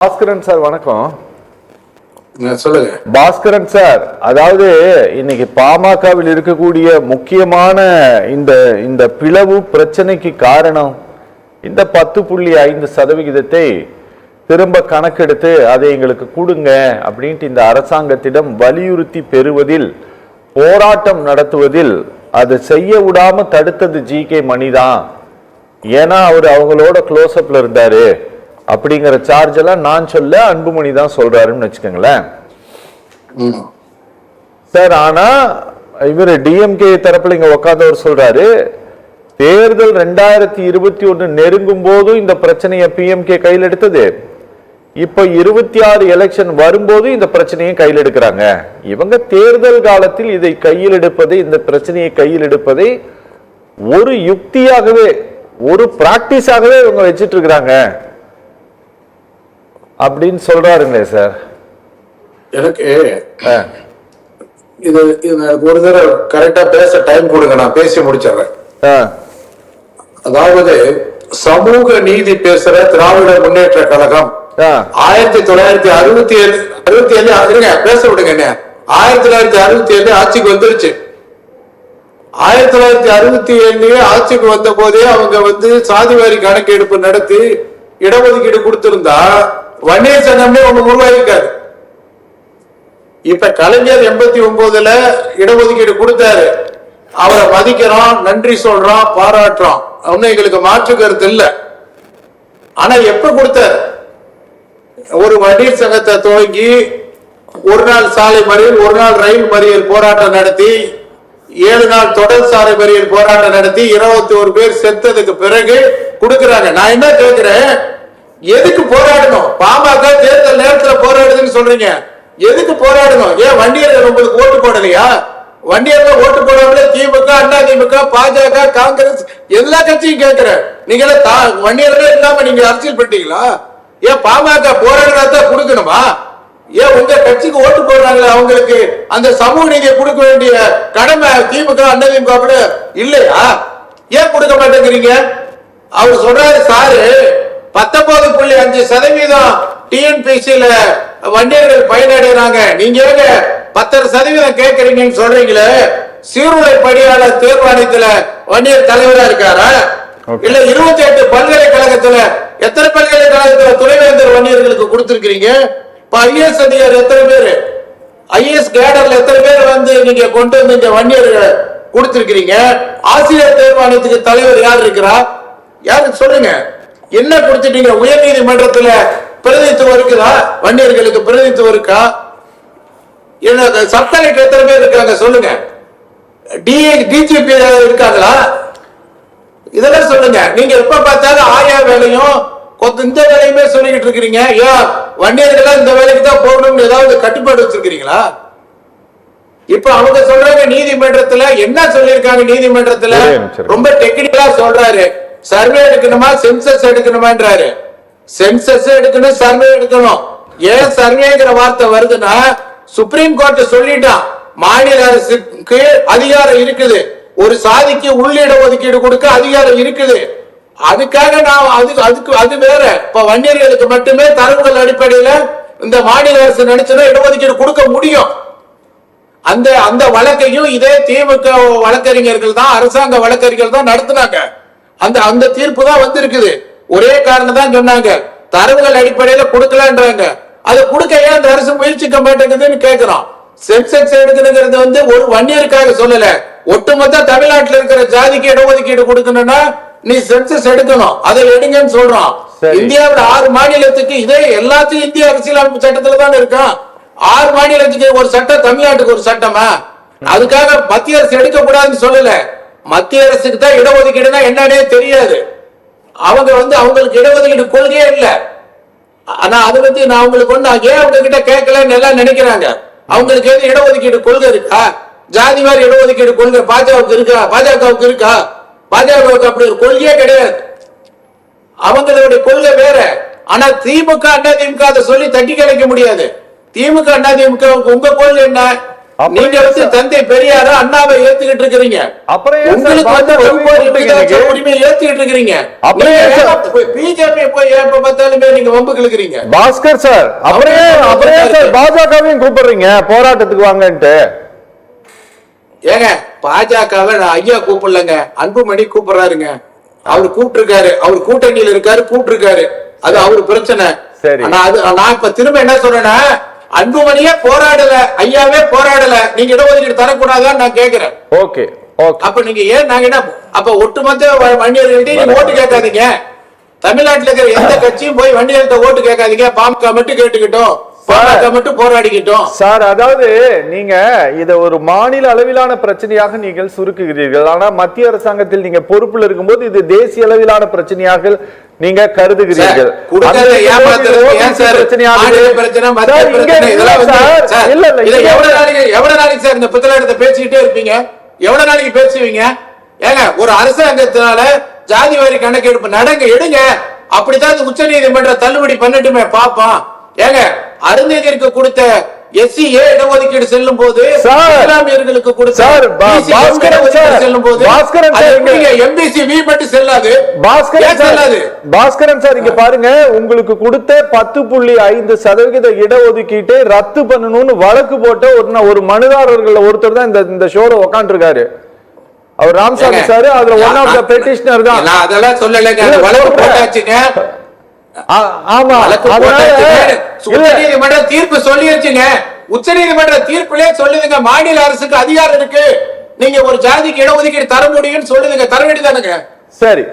Bhaskaran sir வணக்கம். சொல்லுங்க Bhaskaran sir, அதாவது இன்னைக்கு பாமகவில் இருக்கக்கூடிய முக்கியமான இந்த பிளவு பிரச்சனைக்கு காரணம் இந்த 10.5% திரும்ப கணக்கெடுத்து அதை எங்களுக்கு கொடுங்க அப்படின்ட்டு இந்த அரசாங்கத்திடம் வலியுறுத்தி பெறுவதில் போராட்டம் நடத்துவதில் அதை செய்ய விடாம தடுத்தது ஜி.கே. மணிதான். ஏன்னா அவர் அவங்களோட க்ளோஸ்அப்ல இருந்தாரு அப்படிங்கிற சார்ஜ் எல்லாம் நான் சொல்ல அன்புமணி தான் சொல்றாருன்னு வச்சுக்கோங்களேன் சார். ஆனா இவர் டிஎம்கே தரப்புல இங்க உட்கார்ந்தவர் சொல்றாரு, தேர்தல் 2021 நெருங்கும் போதும் இந்த பிரச்சனையை பிஎம்கே கையில் எடுத்தது, இப்ப 26 எலெக்ஷன் வரும்போது இந்த பிரச்சனையை கையில் எடுக்கிறாங்க. இவங்க தேர்தல் காலத்தில் இதை கையில் எடுப்பதை, இந்த பிரச்சனையை கையில் எடுப்பதை ஒரு யுக்தியாகவே, ஒரு பிராக்டிஸாகவே இவங்க வச்சிட்டு இருக்கிறாங்க அப்படின்னு சொல்றாருங்களே சார். எனக்கு இது ஒரு தடவை கரெக்டா பேச டைம் கொடுங்க, நான் பேசி முடிச்சிடுறேன். அதாவது சமூக நீதி பேசுற திராவிட முன்னேற்ற கழகம் 1967 பேச விடுங்க என்ன, 1967 ஆட்சிக்கு வந்துருச்சு. 1967 ஆட்சிக்கு வந்த போதே அவங்க சாதிவாரி கணக்கெடுப்பு நடத்தி இடஒதுக்கீடு கொடுத்திருந்தா வன்னியர் சங்கமே ஒண்ணு உருவாயிருக்காரு. இப்ப கலைஞர் 89 இடஒதுக்கீடு கொடுத்தாரு, அவரை மதிக்கிறோம், நன்றி சொல்றோம், பாராட்டுறோம், ஒன்னும் எங்களுக்கு மாற்று கருத்து இல்ல. ஆனா எப்ப கொடுத்தாரு? ஒரு வன்னியர் சங்கத்தை துவங்கி ஒரு நாள் சாலை மறியல், ஒரு நாள் ரயில் மறியல் போராட்டம் நடத்தி, 7 நாள் தொடர் சாலை மறியல் போராட்டம் நடத்தி 21 பேர் செத்ததுக்கு பிறகு கொடுக்கறாங்க. நான் என்ன கேட்கிறேன், எதுக்கு போராடணும்? பாமக தேர்தல் நேரத்தில் போராடுதுன்னு சொல்றீங்க, எதுக்கு போராடணும்? ஏன் வன்னியர்கள் உங்களுக்கு ஓட்டு போடலையா? வன்னியர்கள் ஓட்டு போடாமலே திமுக, அதிமுக, பாஜக, காங்கிரஸ் எல்லா கட்சியும் கேட்கிறேன், நீங்க வன்னியர்களே இல்லாம நீங்க அரசியல் பண்ணிட்டீங்களா? ஏன் பாமக போராடுறதா கொடுக்கணுமா? ஏன் உங்க கட்சிக்கு ஓட்டு போடுறாங்களே அவங்களுக்கு அந்த சமூக நீதியை கொடுக்க வேண்டிய கடமை திமுக, அதிமுக இல்லையா? ஏன் கொடுக்க மாட்டேங்கிறீங்க? அவர் சொல்றாரு சாரு 19.5% டிஎன்பிசில வன்னியர்கள் பயனடைறாங்க, நீங்க 10% கேட்கறீங்கன்னு சொல்றீங்களே. சீருடை பணியாளர் தேர்வாணையத்துல வன்னியர் தலைவரா இருக்காரா? இல்ல 28 பல்கலைக்கழகத்துல எத்தனை பல்கலைக்கழகத்துல துணைவேந்தர் வன்னியர்களுக்கு கொடுத்திருக்கீங்க? இப்ப ஐஏஎஸ் அதிகாரி எத்தனை பேரு, ஐஏஎஸ் கேடர்ல எத்தனை பேர் நீங்க கொண்டு வந்து இந்த வன்னியர்கள் கொடுத்திருக்கீங்க? ஆசிரியர் தேர்வாணையத்துக்கு தலைவர் யார் இருக்கிறா? யாரு சொல்லுங்க, என்ன கொடுத்துட்டீங்க? உயர் நீதிமன்றத்துல பிரதிநிதித்துவம் இருக்குதா? வன்னியர்களுக்கு பிரதிநிதித்துவம் இருக்கா? சப் கலெக்டர் எத்தனை பேர் இருக்காங்க சொல்லுங்க? டிஜிபி இருக்காங்களா? இதெல்லாம் சொல்லுங்க. நீங்க எப்ப பார்த்தாலும் ஆயா வேலையும் இந்த வேலையுமே சொல்லிக்கிட்டு இருக்கிறீங்க. ஏன் வன்னியர்கள் இந்த வேலைக்கு தான் போகணும்னு ஏதாவது கட்டுப்பாடு வச்சிருக்கீங்களா? இப்ப அவங்க சொல்றாங்க நீதிமன்றத்துல என்ன சொல்லிருக்காங்க, நீதிமன்றத்துல ரொம்ப டெக்னிக்கலா சொல்றாரு, சர்வே எடுக்கணுமா சென்சஸ் எடுக்கணுமான்றாரு. சென்சஸ் எடுக்கணும், சர்வே எடுக்கணும். ஏன் சர்வேங்கிற வார்த்தை வருதுன்னா, சுப்ரீம் கோர்ட் சொல்லிட்டான் மாநில அரசுக்கு அதிகாரம் இருக்குது, ஒரு சாதிக்கு உள்ளிட ஒதுக்கீடு கொடுக்க அதிகாரம் இருக்குது. அதுக்காக நான் அது வேற. இப்ப வன்னியர்களுக்கு மட்டுமே தரவுகள் அடிப்படையில இந்த மாநில அரசு நினைச்சுன்னா இடஒதுக்கீடு கொடுக்க முடியும். அந்த வழக்கையும் இதே திமுக வழக்கறிஞர்கள் தான், அரசாங்க வழக்கறிஞர்கள் தான் நடத்தினாங்க. அந்த தீர்ப்பு தான் வந்திருக்குது. ஒரே காரணம் தான் சொன்னாங்க, தரவுகள் அடிப்படையில கொடுக்கலான்றாங்க. அதை கொடுக்க ஏன் அந்த அரசு முயற்சிக்க மாட்டேங்குதுன்னு கேட்கிறோம். சென்செக்ஸ் எடுக்கணுங்கிறது ஒரு வன்னியருக்காக சொல்லல, ஒட்டுமொத்த தமிழ்நாட்டில் இருக்கிற ஜாதிக்கு இடஒதுக்கீடு கொடுக்கணும்னா நீ சென்சஸ் எடுக்கணும், அதை எடுங்கன்னு சொல்றோம். இந்தியாவில் 6 மாநிலத்துக்கு இதே எல்லாத்தையும் இந்திய அரசியலமைப்பு சட்டத்துல தான் இருக்கான். 6 மாநிலத்துக்கு ஒரு சட்டம், தமிழ்நாட்டுக்கு ஒரு சட்டமா? அதுக்காக மத்திய அரசு எடுக்க கூடாதுன்னு சொல்லல. மத்திய அரசுக்கு தான் இடஒதுக்கீடுனா என்னன்னே தெரியாது. அவங்க அவங்களுக்கு இடஒதுக்கீடு கொள்கையே இல்ல. ஆனா அதை பத்தி நான் அவங்களுக்கு ஏன் அவங்க கிட்ட கேட்கலன்னு எல்லாம் நினைக்கிறாங்க. அவங்களுக்கு எது இடஒதுக்கீடு கொள்கை இருக்கா? ஜாதி மாதிரி இடஒதுக்கீடு கொள்கை பாஜகவுக்கு இருக்கா? பாஜகவுக்கு இருக்கா? பாஜகவுக்கு அப்படி ஒரு கொள்கையே கிடையாது. அவங்களுடைய கொள்கை வேற. ஆனா திமுக, அதிமுக அதை சொல்லி தட்டி கலைக்க முடியாது. திமுக, அதிமுக உங்க கொள்கை என்ன? நீங்க வந்து தந்தை பெரியார அண்ணாவை ஏத்துக்கிட்டு இருக்கிறீங்க. அப்புறம் ஏன் சார் உங்களுக்கு வந்து பாஜக உரிமையை ஏத்துக்கிட்டு இருக்கிறீங்க. அப்புறம் ஏன் சார் பிஜேபி போய் எப்ப பார்த்தாலுமே நீங்க வம்புக்கு இழுக்கிறீங்க. பாஸ்கர் சார் அப்புறம் ஏன் சார் பாஜகவையும் கூப்பிடுறீங்க போராட்டத்துக்கு வாங்கன்ட்டு? ஏங்க பாஜகவை நான் ஐயா கூப்பிடலங்க, அன்புமணி கூப்பிடுறாருங்க. அவரு கூப்பிட்டு அவர் கூட்டணியில் இருக்காரு, கூப்பிட்டு அது அவரு பிரச்சனை. சரி. நான் இப்ப திரும்ப என்ன சொல்றேன்னா, அன்புமணியே போராடல, ஐயாவே போராடல, நீங்க இடஒதுக்கீடு தரக்கூடாதான்னு நான் கேக்குறேன். Okay okay. அப்ப நீங்க ஏன் நாங்க என்ன அப்ப ஒட்டுமொத்த வன்னியர்கள்ட்ட நீங்க ஓட்டு கேட்காதீங்க. தமிழ்நாட்டுல இருக்கிற எந்த கட்சியும் போய் வன்னியர்கிட்ட ஓட்டு கேட்காதீங்க. பாமக மட்டும் கேட்டுக்கிட்டோம், பாமக மட்டும் போராடிக்கிட்டோம். சார் அதாவது நீங்க இத ஒரு மாநில அளவிலான பிரச்சனையாக நீங்கள் சுருக்குகிறீர்கள். ஆனா மத்திய அரசாங்கத்தில் நீங்க பொறுப்புல இருக்கும்போது இது தேசிய அளவிலான பிரச்சனையாக நீங்க கருதுகிறீர்கள். எவ்வளவு நாளைக்கு சார் இந்த புத்தகத்தை பேசிக்கிட்டே இருப்பீங்க? எவ்வளவு நாளைக்கு பேசுவீங்க? ஏங்க ஒரு அரசாங்கத்தினால ஜாதி வாரி கணக்கெடுப்பு நடங்க, எடுங்க. அப்படித்தான் உச்ச நீதிமன்றம் தள்ளுபடி பண்ணட்டுமே பாப்போம். ஏங்க அருந்ததியருக்கு கொடுத்த எஸ்சிஏ இடஒதுக்கீடு செல்லும் போது இஸ்லாமியர்களுக்கு கொடுத்த செல்லும் போது எம்பிசி வி மட்டும் செல்லாது. பாஸ்கரன் சார் இங்க பாருங்க, உங்களுக்கு கொடுத்த 10.5% இடஒதுக்கீட்டை ரத்து பண்ணணும்னு வழக்கு போட்ட ஒரு மனுதாரர்கள் ஒருத்தர் தான் இந்த ஷோல உட்கார்ந்து இருக்காரு. அவர் ராமசாமி சார், அதுல ஒன் ஆஃப் த பெட்டிஷனர் தான். நான் அதெல்லாம் சொல்லலைங்க, வழக்கு போட்டாச்சுங்க. ஆமா, உச்சநீதிமன்ற தீர்ப்பு சொல்லிருச்சுங்க. உச்சநீதிமன்ற தீர்ப்பிலே சொல்லுதுங்க, மாநில அரசுக்கு அதிகாரம் இருக்கு, நீங்க ஒரு ஜாதிக்கு இடஒதுக்கீடு தர முடியும்னு சொல்லுதுங்க. தர வேண்டியதானுங்க. சரி.